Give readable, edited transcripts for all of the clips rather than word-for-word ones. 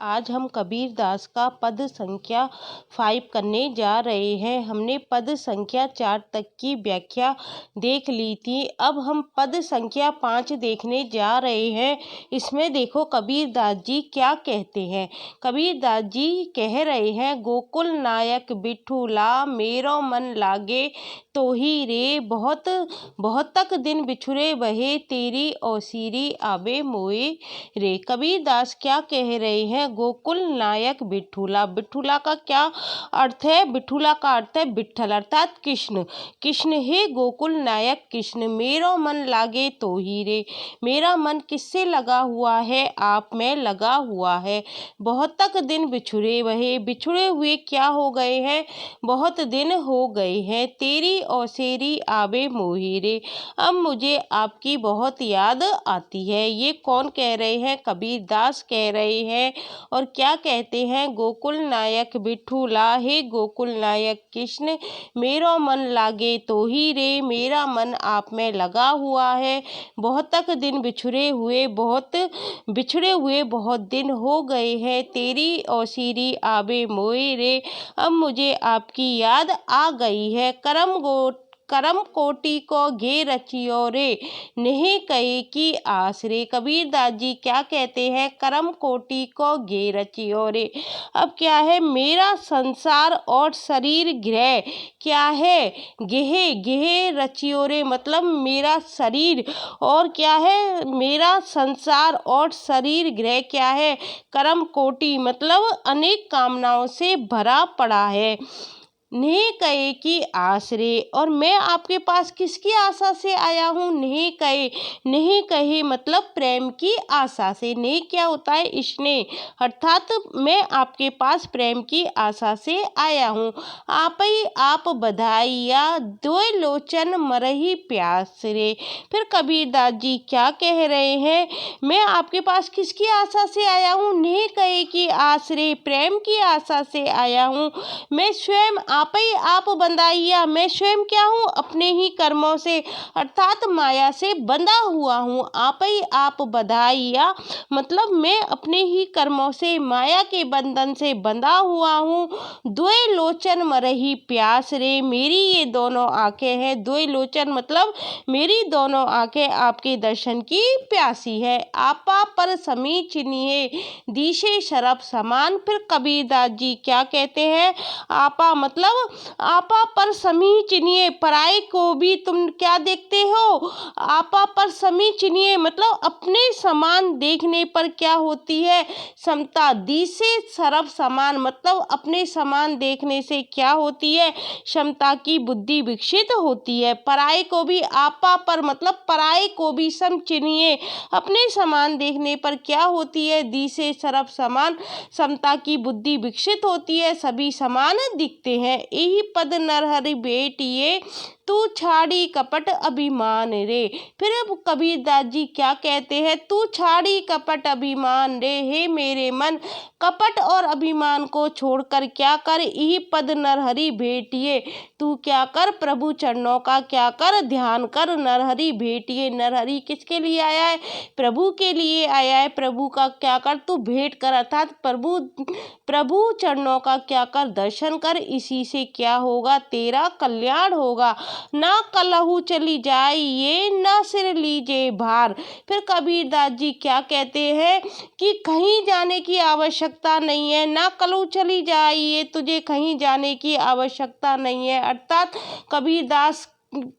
आज हम कबीर दास का पद संख्या 5 करने जा रहे हैं। हमने पद संख्या 4 तक की व्याख्या देख ली थी। अब हम पद संख्या 5 देखने जा रहे हैं। इसमें देखो कबीर दास जी क्या कहते हैं। कबीर दास जी कह रहे हैं, गोकुल नायक बिठूला मेरो मन लागे तो ही रे, बहुत बहुत तक दिन बिछुरे बहे तेरी औसीरी आवे मोए रे। कबीर दास क्या कह रहे हैं, गोकुल नायक बिठूला। बिठूला का क्या अर्थ है? बिठूला का अर्थ है विठ्ठल अर्थात कृष्ण। कृष्ण हे गोकुल नायक कृष्ण, मेरो मन लागे तो ही रे। मेरा मन किससे लगा हुआ है? आप में लगा हुआ है। बहुत तक दिन बिछुरे वहे, बिछुड़े हुए क्या हो गए हैं? बहुत दिन हो गए हैं। तेरी औसेरी आवे मोहि रे, अब मुझे आपकी बहुत याद आती है। ये कौन कह रहे हैं? कबीर दास कह रहे हैं। और क्या कहते हैं? गोकुल नायक बिठूला, हे गोकुल नायक कृष्ण, मेरो मन लागे तो ही रे, मेरा मन आप में लगा हुआ है। बहुत तक दिन बिछुड़े हुए बहुत दिन हो गए हैं। तेरी औसीरी आवे मोए रे, अब मुझे आपकी याद आ गई है। करम कोटि को घे रचियो रे, नहीं कहे की आस रे। कबीर दास जी क्या कहते हैं? करम कोटि को घे रचियो रे। अब क्या है? मेरा संसार और शरीर ग्रह क्या है? गेहे गेहे रचियो रे, मतलब मेरा शरीर और क्या है? मेरा संसार और शरीर ग्रह क्या है? करम कोटि मतलब अनेक कामनाओं से भरा पड़ा है। नहीं कहे की आस रे, और मैं आपके पास किसकी आशा से आया हूँ? नहीं कहे मतलब प्रेम की आशा से। नहीं क्या होता है? स्नेह, अर्थात मैं आपके पास प्रेम की आशा से आया हूँ। आप ही आप बधाइया, दो लोचन मरही प्यास रे। फिर कबीर दास जी क्या कह रहे हैं? मैं आपके पास किसकी आशा से आया हूँ? नहीं कहे की आस रे, प्रेम की आशा से आया हूँ। मैं स्वयं आप ही आप बंधाइया, मैं स्वयं क्या हूँ? अपने ही कर्मों से अर्थात माया से बंधा हुआ हूँ। आप ही आप बधाइया मतलब मैं अपने ही कर्मों से माया के बंधन से बंधा हुआ हूँ। द्वय लोचन मरही प्यास रे, मेरी ये दोनों आंखें हैं। द्वय लोचन मतलब मेरी दोनों आंखें आपके दर्शन की प्यासी है। आपा पर समी चिन्हिए दिशे शरफ समान। फिर कबीर दास जी क्या कहते हैं? आपा मतलब आपा पर समी चिन्हिए, पराये को भी तुम क्या देखते हो? आपा पर समी चिन्हिए मतलब अपने समान देखने पर क्या होती है? समता। दिशे सरफ समान मतलब अपने समान देखने से क्या होती है? क्षमता की बुद्धि विकसित होती है। पराये को भी आपा पर मतलब पराये को भी सम चिन्हिए, अपने समान देखने पर क्या होती है? दिशे सरफ समान, समता की बुद्धि विकसित होती है, सभी समान दिखते हैं। यही पद नरहरि भेटिए, तू छाड़ी कपट अभिमान रे। फिर अब कबीर दास जी क्या कहते हैं? तू छाड़ी कपट अभिमान रे, हे मेरे मन कपट और अभिमान को छोड़कर क्या कर? यही पद नरहरि भेटिए, तू क्या कर? प्रभु चरणों का क्या कर? ध्यान कर। नरहरि भेटिए, नरहरि किसके लिए आया है? प्रभु के लिए आया है। प्रभु का क्या कर? तू भेंट कर अर्थात प्रभु चरणों का क्या कर? दर्शन कर। इसी से क्या होगा? तेरा कल्याण होगा। ना कलहू चली जाइए, ना सिर लीजिए भार। फिर कबीर दास जी क्या कहते हैं कि कहीं जाने की आवश्यकता नहीं है। ना कलहू चली जाइए, तुझे कहीं जाने की आवश्यकता नहीं है। अर्थात कबीर दास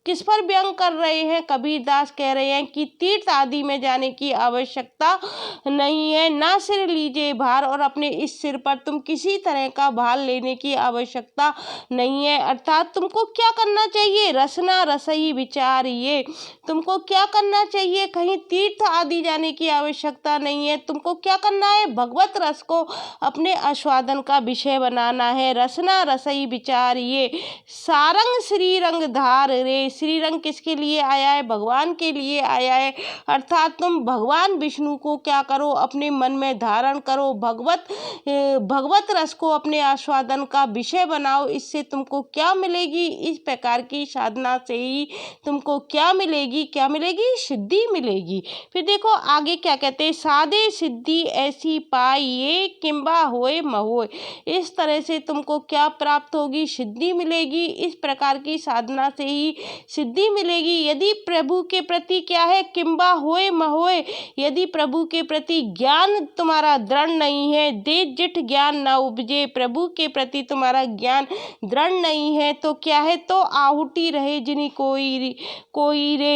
किस पर व्यंग कर रहे हैं? कबीर दास कह रहे हैं कि तीर्थ आदि में जाने की आवश्यकता नहीं है। ना सिर लीजिए भार, और अपने इस सिर पर तुम किसी तरह का भार लेने की आवश्यकता नहीं है। अर्थात तुमको क्या करना चाहिए? रसना रसई विचारिए। तुमको क्या करना चाहिए? कहीं तीर्थ आदि जाने की आवश्यकता नहीं है। तुमको क्या करना है? भगवत रस को अपने आस्वादन का विषय बनाना है। रसना रसई विचारिए, सारंग श्री रंग धार रे। श्री रंग किसके लिए आया है? भगवान के लिए आया है। अर्थात तुम भगवान विष्णु को क्या करो? अपने मन में धारण करो। भगवत रस को अपने आस्वादन का विषय बनाओ। इससे तुमको क्या मिलेगी? इस प्रकार की साधना से ही तुमको क्या मिलेगी? क्या मिलेगी? सिद्धि मिलेगी। फिर देखो आगे क्या कहते हैं, साधे सिद्धि ऐसी पाइए किंबा होए महोए। इस तरह से तुमको क्या प्राप्त होगी? सिद्धि मिलेगी। इस प्रकार की साधना से ही सिद्धि मिलेगी। यदि प्रभु के प्रति क्या है, किंबा होए महोए, यदि प्रभु के प्रति ज्ञान तुम्हारा दृढ़ नहीं है, दे जिठ ज्ञान न उपजे, प्रभु के प्रति तुम्हारा ज्ञान दृढ़ नहीं है तो क्या है, तो आहुति रहे जिनी कोई रे।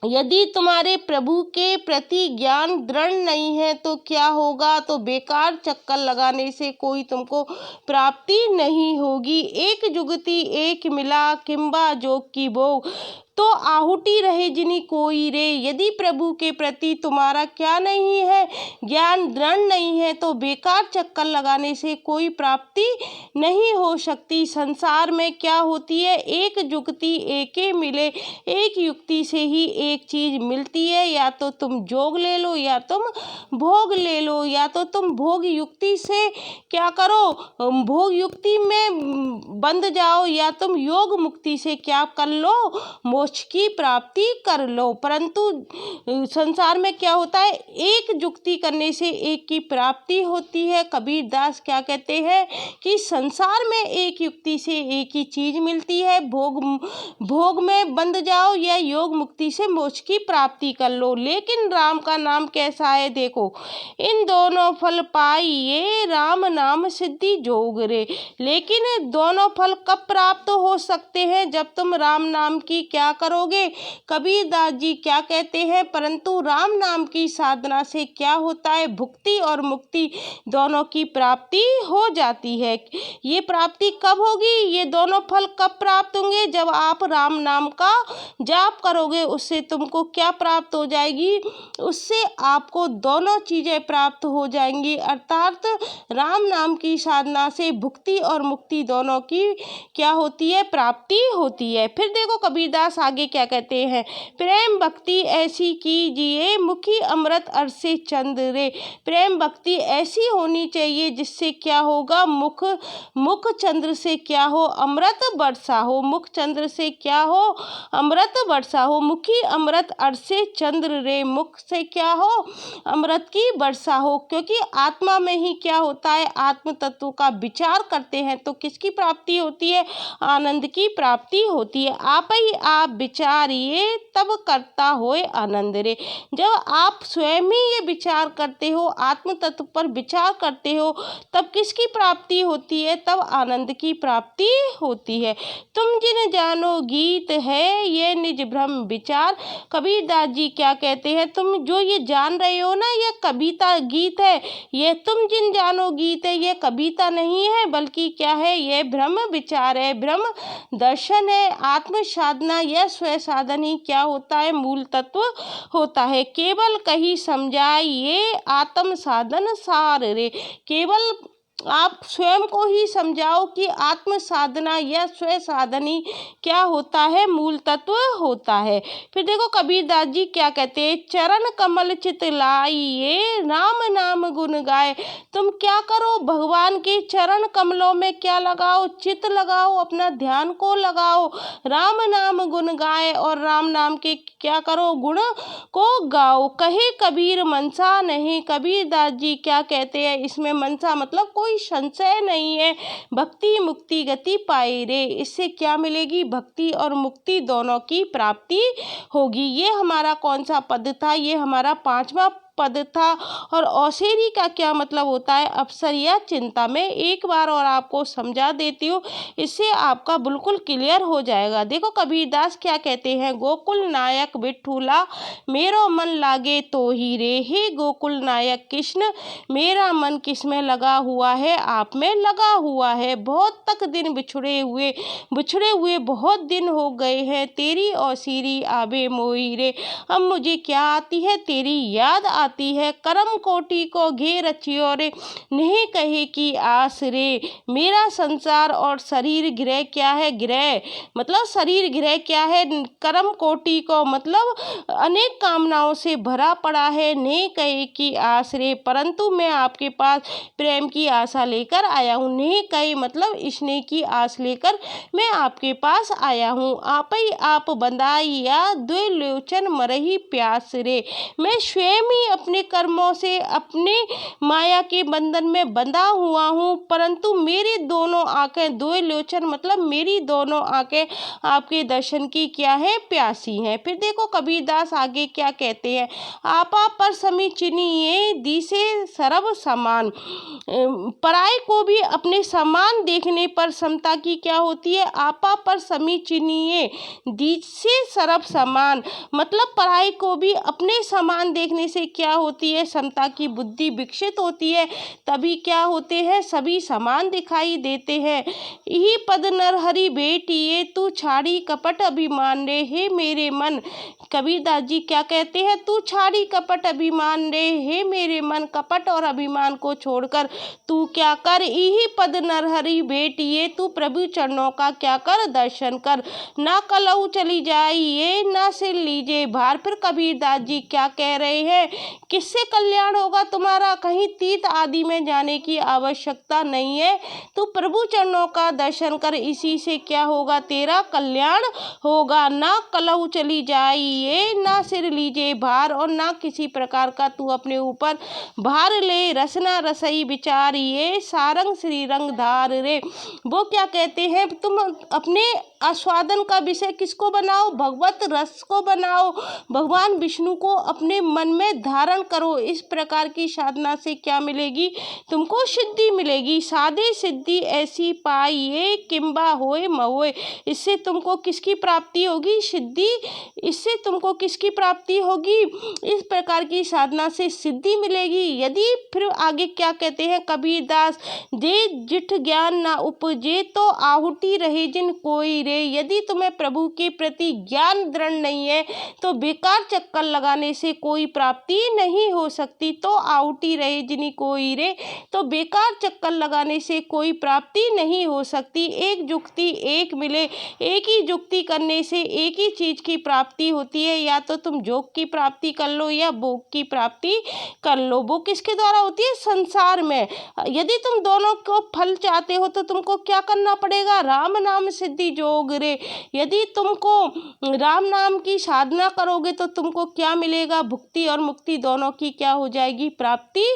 यदि तुम्हारे प्रभु के प्रति ज्ञान दृढ़ नहीं है तो क्या होगा, तो बेकार चक्कर लगाने से कोई तुमको प्राप्ति नहीं होगी। एक जुगति एक मिला किंबा जोग की भोग, तो आहुति रहे जिनी कोई रे। यदि प्रभु के प्रति तुम्हारा क्या नहीं है, ज्ञान दृढ़ नहीं है, तो बेकार चक्कर लगाने से कोई प्राप्ति नहीं हो सकती। संसार में क्या होती है, एक जुगति एके मिले, एक युक्ति से ही एक चीज मिलती है। या तो तुम जोग ले लो या तुम भोग ले लो, या तो तुम भोग युक्ति से क्या करो, भोग युक्ति में बंध जाओ, या तुम योग मुक्ति से क्या कर लो, मोक्ष की प्राप्ति कर लो। परंतु संसार में क्या होता है, एक जुक्ति करने से एक की प्राप्ति होती है। कबीर दास क्या कहते हैं कि संसार में एक युक्ति से एक ही चीज मिलती है, भोग में बंध जाओ या योग मुक्ति से मोक्ष की प्राप्ति कर लो। लेकिन राम का नाम कैसा है, देखो, इन दोनों फल पाइए राम नाम सिद्धि जोग रे। लेकिन दोनों फल कब प्राप्त हो सकते हैं, जब तुम राम नाम की क्या करोगे। कबीर दास जी क्या कहते हैं, परंतु राम नाम की साधना से क्या होता है, भुक्ति और मुक्ति दोनों की प्राप्ति हो जाती है। ये प्राप्ति कब होगी, ये दोनों फल कब प्राप्त होंगे, जब आप राम नाम का जाप करोगे। उससे तुमको क्या प्राप्त हो जाएगी, उससे आपको दोनों चीजें प्राप्त हो जाएंगी। अर्थात राम नाम की साधना से भुक्ति और मुक्ति दोनों की क्या होती है, प्राप्ति होती है। फिर देखो कबीरदास आगे क्या कहते हैं, प्रेम भक्ति ऐसी कीजिए मुखी अमृत अरसे चंद रे। प्रेम भक्ति ऐसी होनी चाहिए जिससे क्या होगा, मुख चंद्र से क्या हो, अमृत वर्षा हो। मुख चंद्र से क्या हो, अमृत वर्षा हो। मुखी अमृत अरसे चंद्र रे, मुख से क्या हो, अमृत की वर्षा हो। क्योंकि आत्मा में ही क्या होता है, आत्म तत्व का विचार करते हैं तो किसकी प्राप्ति होती है, आनंद की प्राप्ति होती है। आप ही आप विचारिए तब करता होए आनंद रे। जब आप स्वयं ही ये विचार करते हो, आत्म तत्व पर विचार करते हो, तब किसकी प्राप्ति होती है, तब आनंद की प्राप्ति होती है। तुम जिन जानो गीत है ये निज भ्रम विचार। कबीरदास जी क्या कहते हैं, तुम जो ये जान रहे हो ना, ये कविता गीत है। ये तुम जिन जानो गीत है, ये कविता नहीं है, बल्कि क्या है, ये भ्रम विचार है, भ्रम दर्शन है। आत्म साधना या स्व साधन ही क्या होता है, मूल तत्व होता है। केवल कहीं समझाइए आत्म साधन सार रे। केवल आप स्वयं को ही समझाओ कि आत्म साधना या स्व साधन ही क्या होता है, मूल तत्व होता है। फिर देखो कबीरदास जी क्या कहते हैं, चरण कमल चित लाइए राम नाम गुण गाए। तुम क्या करो, भगवान के चरण कमलों में क्या लगाओ, चित लगाओ, अपना ध्यान को लगाओ, राम नाम गुण गाए और राम नाम के क्या करो, गुण को गाओ। कहे कबीर मनसा नहीं। कबीरदास जी क्या कहते हैं, इसमें मनसा मतलब कोई संशय नहीं है, भक्ति मुक्ति गति पाए रे। इससे क्या मिलेगी, भक्ति और मुक्ति दोनों की प्राप्ति होगी। ये हमारा कौन सा पद था, ये हमारा 5वां पद था। और औसेरी का क्या मतलब होता है, अवसर या चिंता। में एक बार और आपको समझा देती हूँ, इससे आपका बिल्कुल क्लियर हो जाएगा। देखो कबीरदास क्या कहते हैं, गोकुल नायक बिठूला मेरो मन लागे तो ही रे। हे गोकुल नायक कृष्ण, मेरा मन किस में लगा हुआ है, आप में लगा हुआ है। बहुत तक दिन बिछड़े हुए बहुत दिन हो गए हैं, तेरी औसीरी आबे मोही रे। अब मुझे क्या आती है, तेरी याद आती है। करम कोटि को घे रचियो रे, नहीं कहे की आस रे। मेरा संसार और शरीर गृह क्या है, गृह मतलब शरीर गृह क्या है, कर्म कोटि को मतलब अनेक कामनाओं से भरा पड़ा है। नेह कहे की आस रे, परंतु मैं आपके पास प्रेम की आशा लेकर आया हूँ। नेह कहे मतलब स्नेह की आस लेकर मैं आपके पास आया हूँ। आपई आप बंधाइया द्वे लोचन मरही प्यास रे, मैं स्वयं ही अपने कर्मों से अपने माया के बंधन में बंधा हुआ हूँ, परंतु मेरी दोनों आंखें, द्वे लोचन मतलब मेरी दोनों आंखें आपके दर्शन की क्या है, प्यासी हैं। फिर देखो कबीरदास आगे क्या कहते हैं। आपा पर समी चिनिए दिसे सर्व समान, पराये को भी अपने समान देखने पर समता की क्या होती है, आपा पर समी चिनिए दिसे सर्व समान मतलब पराये को भी अपने समान देखने से क्या होती है, समता की बुद्धि विकसित होती है, तभी क्या होते हैं, सभी समान दिखाई देते हैं। यही पद नरहरि भेटिए तू छाड़ी कपट अभिमान रे, हे मेरे मन। कबीरदास जी क्या कहते हैं, तू छाड़ी कपट अभिमान रे, हे मेरे मन, कपट और अभिमान को छोड़कर तू क्या कर, यही पद नरहरि भेटिए तू प्रभु चरणों का क्या कर, दर्शन कर। ना कलऊ चली जाइए ना सिर लीजिए भार। फिर कबीरदास जी क्या कह रहे हैं, किससे कल्याण होगा तुम्हारा, कहीं तीर्थ आदि में जाने की आवश्यकता नहीं है, तू प्रभु चरणों का दर्शन कर, इसी से क्या होगा, तेरा कल्याण होगा। ना कलऊ चली जाइए ना सिर लीजिए भार, और ना किसी प्रकार का तू अपने ऊपर भार ले। रसना रसई विचारिए सारंग श्री रंग धार रे, वो क्या कहते हैं, तुम अपने आस्वादन का विषय किसको बनाओ, भगवत रस को बनाओ, भगवान विष्णु को अपने मन में धारण करो। इस प्रकार की साधना से क्या मिलेगी, तुमको सिद्धि मिलेगी। साधे सिद्धि ऐसी पाइए किंबा होए महोए, इससे तुमको किसकी प्राप्ति होगी, सिद्धि, इससे तुमको किसकी प्राप्ति होगी, इस प्रकार की साधना से सिद्धि मिलेगी। यदि फिर आगे क्या कहते हैं कबीरदास, जे जिठ ज्ञान ना उपजे तो आहुति रहे जिन कोई रे, यदि तुम्हें प्रभु के प्रति ज्ञान दृढ़ नहीं है तो बेकार चक्कर लगाने से कोई प्राप्ति नहीं हो सकती। तो आहुति रहे जिन कोई रे, तो बेकार चक्कर लगाने से कोई प्राप्ति नहीं हो सकती। एक जुक्ति एक मिले, एक ही जुक्ति करने से एक ही चीज की प्राप्ति होती है, या तो तुम योग की प्राप्ति कर लो या भोग की प्राप्ति कर लो। वो किसके द्वारा होती है, संसार में। यदि तुम दोनों को फल चाहते हो तो तुमको क्या करना पड़ेगा, राम नाम सिद्धि जोग रे। यदि तुमको राम नाम की साधना करोगे तो तुमको क्या मिलेगा, भुक्ति और मुक्ति दोनों की क्या हो जाएगी, प्राप्ति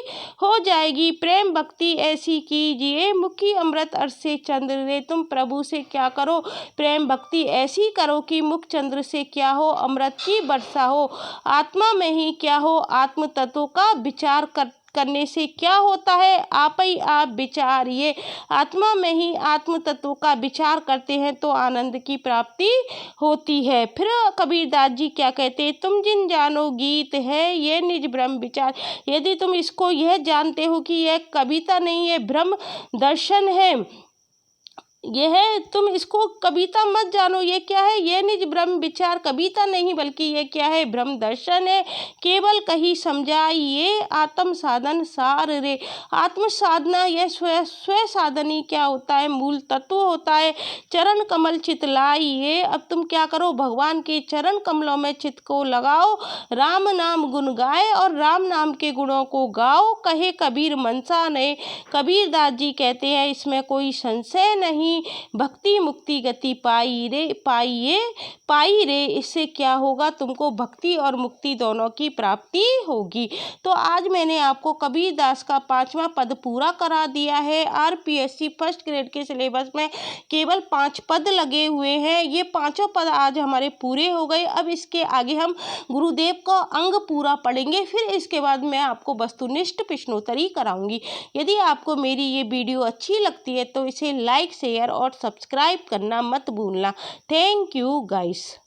हो जाएगी। प्रेम भक्ति ऐसी कीजिए मुखी अमृत अर्श से चंद्र रे, तुम प्रभु से क्या करो, प्रेम भक्ति ऐसी करो कि मुख चंद्र से क्या हो, अमृत की वर्षा हो। आत्मा में ही क्या हो, आत्म तत्व का विचार करने से क्या होता है, आप ही आप विचारिए। आत्मा में ही आत्म तत्व का विचार करते हैं तो आनंद की प्राप्ति होती है। फिर कबीरदास जी क्या कहते हैं, तुम जिन जानो गीत है ये निज ब्रह्म विचार, यदि तुम इसको यह जानते हो कि यह कविता नहीं है, ब्रह्म दर्शन है, यह तुम इसको कविता मत जानो, ये क्या है, ये निज ब्रह्म विचार, कविता नहीं बल्कि ये क्या है, ब्रह्म दर्शन है। केवल कहीं समझाइए आत्म साधन सार रे, आत्म साधना यह स्व साधन ही क्या होता है, मूल तत्व होता है। चरण कमल चित लाइए, अब तुम क्या करो, भगवान के चरण कमलों में चित्त को लगाओ, राम नाम गुण गाए और राम नाम के गुणों को गाओ। कहे कबीर मनसा ने, कबीरदास जी कहते हैं इसमें कोई संशय नहीं, भक्ति मुक्ति गति पाई रे, पाई रे, इससे क्या होगा, तुमको भक्ति और मुक्ति दोनों की प्राप्ति होगी। तो आज मैंने आपको कबीरदास का 5वां पद पूरा करा दिया है। आरपीएससी फर्स्ट ग्रेड के सिलेबस में केवल 5 पद लगे हुए हैं, ये 5 पद आज हमारे पूरे हो गए। अब इसके आगे हम गुरुदेव का अंग पूरा पढ़ेंगे, फिर इसके बाद मैं आपको वस्तुनिष्ठ प्रश्नोत्तरी कराऊंगी। यदि आपको मेरी ये वीडियो अच्छी लगती है तो इसे लाइक शेयर और सब्सक्राइब करना मत भूलना। Thank you guys.